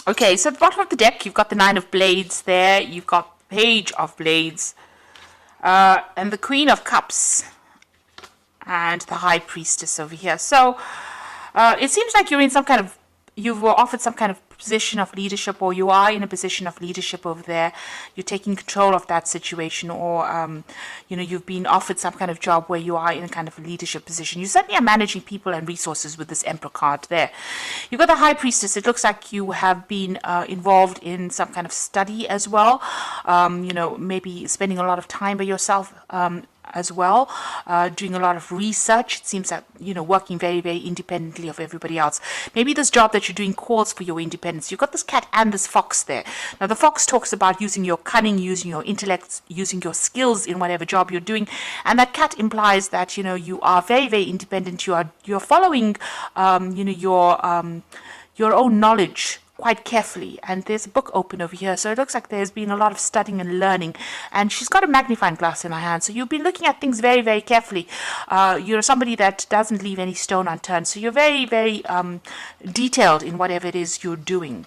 Okay, so at the bottom of the deck, you've got the Nine of Blades there. You've got Page of Blades. And the Queen of Cups. And the High Priestess over here. So it seems like you're in some kind of, you were offered some kind of position of leadership, or you are in a position of leadership over there. You're taking control of that situation, or you've been offered some kind of job where you are in a kind of a leadership position. You certainly are managing people and resources with this Emperor card there. You've got the High Priestess. It looks like you have been involved in some kind of study as well. Maybe spending a lot of time by yourself as well, doing a lot of research. It seems that, working very, very independently of everybody else. Maybe this job that you're doing calls for your independence. You've got this cat and this fox there. Now, the fox talks about using your cunning, using your intellect, using your skills in whatever job you're doing. And that cat implies that, you are very, very independent. You're following, your own knowledge quite carefully, and there's a book open over here, so it looks like there's been a lot of studying and learning, and she's got a magnifying glass in her hand, so you've been looking at things very, very carefully. You're somebody that doesn't leave any stone unturned, so you're very, very detailed in whatever it is you're doing.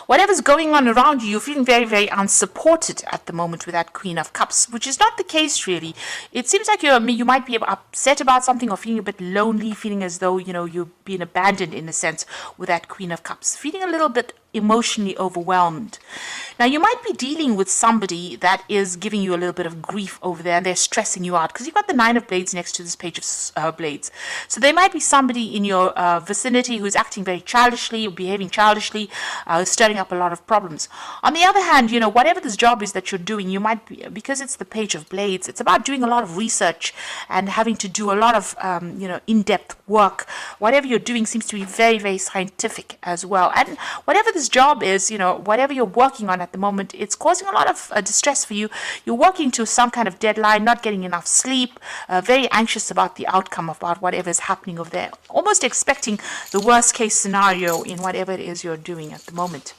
Whatever's going on around you, you're feeling very, very unsupported at the moment with that Queen of Cups, which is not the case really. It seems like you might be upset about something, or feeling a bit lonely, feeling as though, you've been abandoned in a sense with that Queen of Cups, feeling a little bit emotionally overwhelmed. Now, you might be dealing with somebody that is giving you a little bit of grief over there, and they're stressing you out, because you've got the Nine of Blades next to this Page of Blades. So there might be somebody in your vicinity who's acting very childishly, or behaving childishly, stirring up a lot of problems. On the other hand, whatever this job is that you're doing, you might be, because it's the Page of Blades, it's about doing a lot of research and having to do a lot of, in-depth work. Whatever you're doing seems to be very, very scientific as well. And whatever this job is, whatever you're working on at the moment, it's causing a lot of distress for you. You're working to some kind of deadline, not getting enough sleep, very anxious about the outcome, about whatever is happening over there, almost expecting the worst case scenario in whatever it is you're doing at the moment.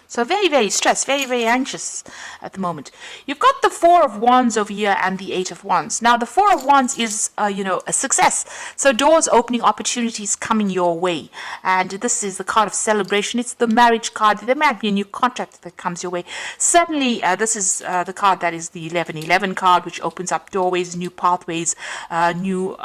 So very, very stressed, very, very anxious at the moment. You've got the Four of Wands over here and the Eight of Wands. Now, the Four of Wands is, a success. So doors opening, opportunities coming your way. And this is the card of celebration. It's the marriage card. There might be a new contract that comes your way. Certainly, this is the card that is the 1111 card, which opens up doorways, new pathways, new,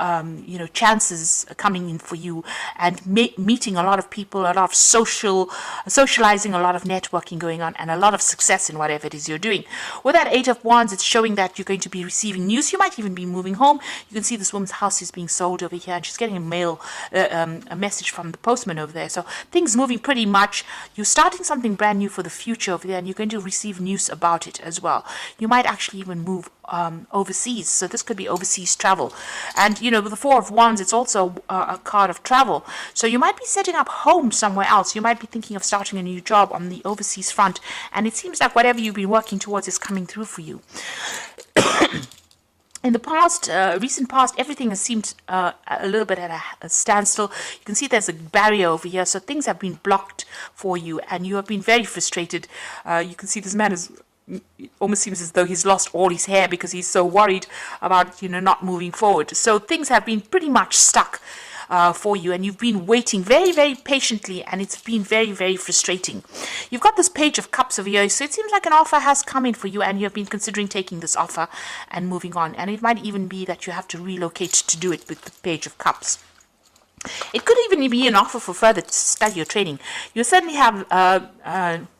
chances coming in for you, and meeting a lot of people, a lot of socializing, a lot of networking going on, and a lot of success in whatever it is you're doing. With that Eight of Wands, it's showing that you're going to be receiving news. You might even be moving home. You can see this woman's house is being sold over here, and she's getting a message from the postman over there. So things moving pretty much. You're starting something brand new for the future over there, and you're going to receive news about it as well. You might actually even move overseas, so this could be overseas travel. And with the Four of Wands, it's also a card of travel, so you might be setting up home somewhere else. You might be thinking of starting a new job on the overseas front, and it seems like whatever you've been working towards is coming through for you. In the past, recent past, everything has seemed a little bit at a standstill. You can see there's a barrier over here, so things have been blocked for you, and you have been very frustrated. You can see this man is, it almost seems as though he's lost all his hair because he's so worried about, not moving forward. So things have been pretty much stuck for you, and you've been waiting very, very patiently, and it's been very, very frustrating. You've got this Page of Cups over here, so it seems like an offer has come in for you, and you have been considering taking this offer and moving on. And it might even be that you have to relocate to do it with the Page of Cups. It could even be an offer for further study or training. You certainly have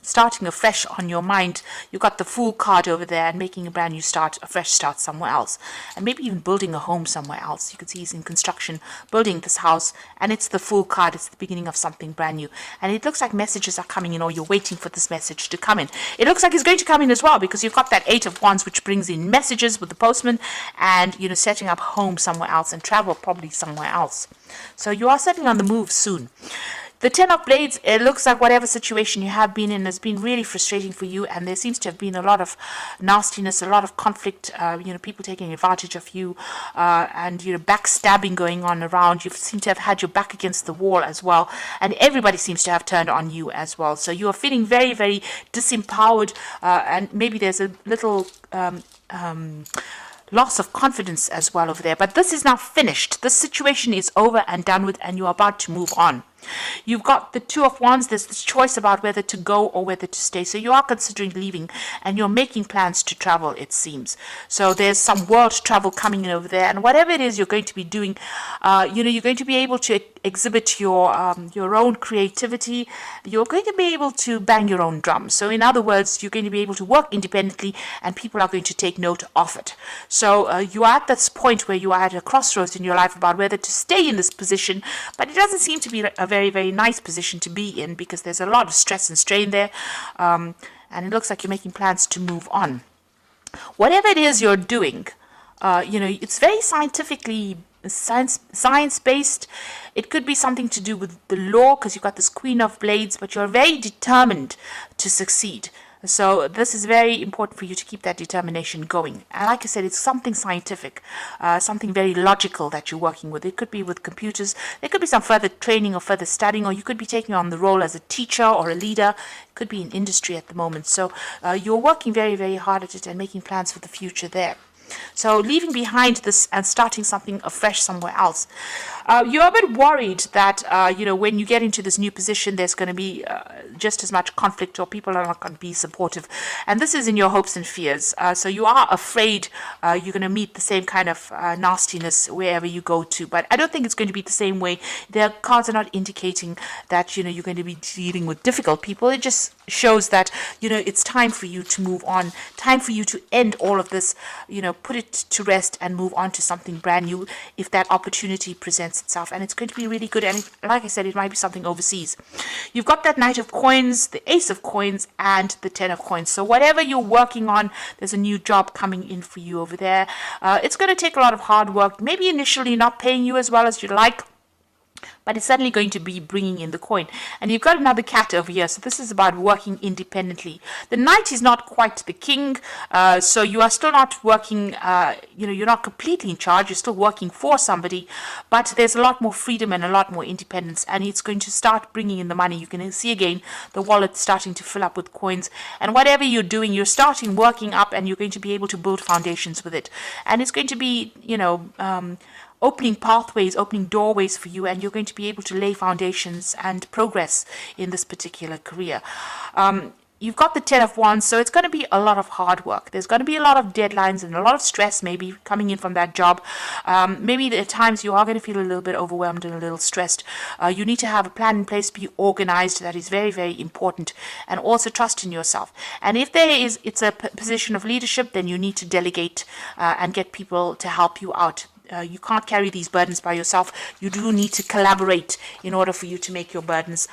starting afresh on your mind. You've got the Fool card over there, and making a brand new start, a fresh start somewhere else. And maybe even building a home somewhere else. You can see he's in construction, building this house, and it's the Fool card. It's the beginning of something brand new. And it looks like messages are coming in, or you're waiting for this message to come in. It looks like it's going to come in as well, because you've got that Eight of Wands, which brings in messages with the postman, and, setting up home somewhere else, and travel probably somewhere else. So you are certainly on the move soon. The Ten of Blades, it looks like whatever situation you have been in has been really frustrating for you, and there seems to have been a lot of nastiness, a lot of conflict, people taking advantage of you, and, backstabbing going on around. You seem to have had your back against the wall as well, and everybody seems to have turned on you as well. So you are feeling very, very disempowered, and maybe there's a little loss of confidence as well over there. But this is now finished. This situation is over and done with, and you're about to move on. You've got the Two of Wands. There's this choice about whether to go or whether to stay. So you are considering leaving and you're making plans to travel, it seems. So there's some world travel coming in over there. And whatever it is you're going to be doing, you're going to be able to exhibit your own creativity. You're going to be able to bang your own drum. So in other words, you're going to be able to work independently and people are going to take note of it. So you are at this point where you are at a crossroads in your life about whether to stay in this position, but it doesn't seem to be a very, very nice position to be in because there's a lot of stress and strain there, and it looks like you're making plans to move on. Whatever it is you're doing, it's very science-based. It could be something to do with the law because you've got this Queen of Blades, but you're very determined to succeed. So this is very important for you to keep that determination going. And like I said, it's something scientific, something very logical that you're working with. It could be with computers. There could be some further training or further studying, or you could be taking on the role as a teacher or a leader. It could be in industry at the moment. So you're working very, very hard at it and making plans for the future there. So leaving behind this and starting something afresh somewhere else. You're a bit worried that, when you get into this new position, there's going to be just as much conflict or people are not going to be supportive. And this is in your hopes and fears. So you are afraid you're going to meet the same kind of nastiness wherever you go to. But I don't think it's going to be the same way. Their cards are not indicating that, you're going to be dealing with difficult people. It just shows that, it's time for you to move on, time for you to end all of this, put it to rest and move on to something brand new if that opportunity presents itself. And it's going to be really good. And like I said, it might be something overseas. You've got that Knight of Coins, the Ace of Coins, and the Ten of Coins. So whatever you're working on, there's a new job coming in for you over there. It's going to take a lot of hard work, maybe initially not paying you as well as you'd like, but it's certainly going to be bringing in the coin. And you've got another cat over here. So this is about working independently. The knight is not quite the king. So you are still not working, you're not completely in charge. You're still working for somebody. But there's a lot more freedom and a lot more independence. And it's going to start bringing in the money. You can see again the wallet starting to fill up with coins. And whatever you're doing, you're starting working up and you're going to be able to build foundations with it. And it's going to be, opening pathways, opening doorways for you, and you're going to be able to lay foundations and progress in this particular career. You've got the Ten of Wands, so it's going to be a lot of hard work. There's going to be a lot of deadlines and a lot of stress maybe coming in from that job. Maybe at times you are going to feel a little bit overwhelmed and a little stressed. You need to have a plan in place, be organized. That is very, very important. And also trust in yourself. And if it's a position of leadership, then you need to delegate and get people to help you out. You can't carry these burdens by yourself. You do need to collaborate in order for you to make your burdens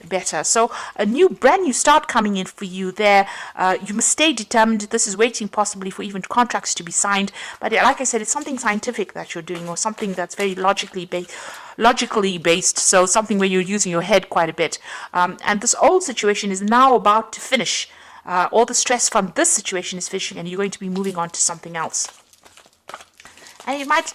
better. So a brand new start coming in for you there. You must stay determined. This is waiting possibly for even contracts to be signed. But like I said, it's something scientific that you're doing or something that's very logically based. So something where you're using your head quite a bit. And this old situation is now about to finish. All the stress from this situation is finishing and you're going to be moving on to something else. And it might,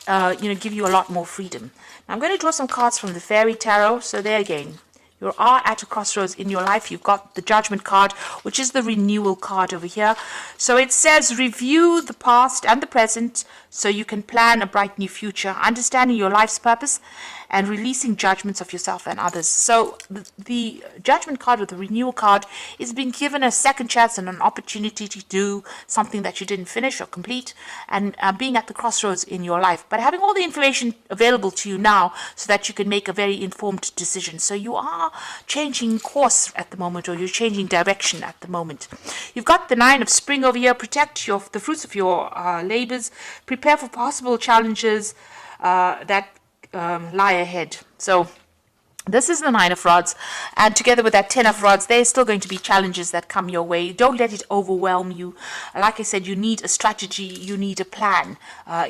give you a lot more freedom. Now I'm going to draw some cards from the Fairy Tarot. So there again, you are at a crossroads in your life. You've got the Judgment card, which is the renewal card over here. So it says, review the past and the present so you can plan a bright new future, understanding your life's purpose and releasing judgments of yourself and others. So the Judgment card or the renewal card is being given a second chance and an opportunity to do something that you didn't finish or complete, and being at the crossroads in your life, but having all the information available to you now so that you can make a very informed decision. So you are changing course at the moment, or you're changing direction at the moment. You've got the Nine of Spring over here. Protect the fruits of your labors. Prepare for possible challenges that lie ahead. So this is the Nine of Rods, and together with that Ten of Rods, there's still going to be challenges that come your way. Don't let it overwhelm you. Like I said, you need a strategy, you need a plan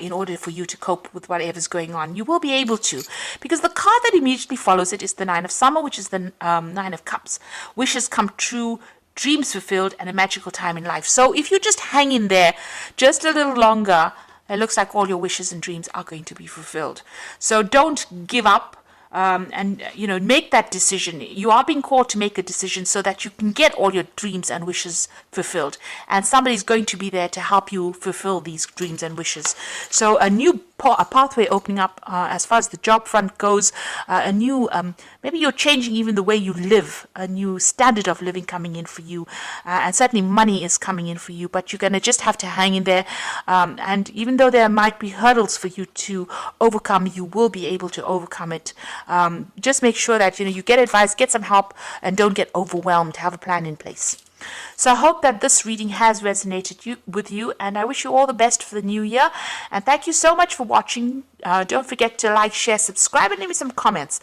in order for you to cope with whatever's going on. You will be able to, because the card that immediately follows it is the Nine of Summer, which is the Nine of Cups. Wishes come true, dreams fulfilled, and a magical time in life. So if you just hang in there just a little longer, it looks like all your wishes and dreams are going to be fulfilled. So don't give up. And make that decision. You are being called to make a decision so that you can get all your dreams and wishes fulfilled, and somebody's going to be there to help you fulfill these dreams and wishes. So a new a pathway opening up as far as the job front goes, a new, maybe you're changing even the way you live, a new standard of living coming in for you, and certainly money is coming in for you, but you're going to just have to hang in there, and even though there might be hurdles for you to overcome, you will be able to overcome it. Just make sure that you get advice, get some help, and don't get overwhelmed. Have a plan in place. So I hope that this reading has resonated with you, and I wish you all the best for the new year. And thank you so much for watching. Don't forget to like, share, subscribe, and leave me some comments.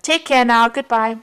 Take care now. Goodbye.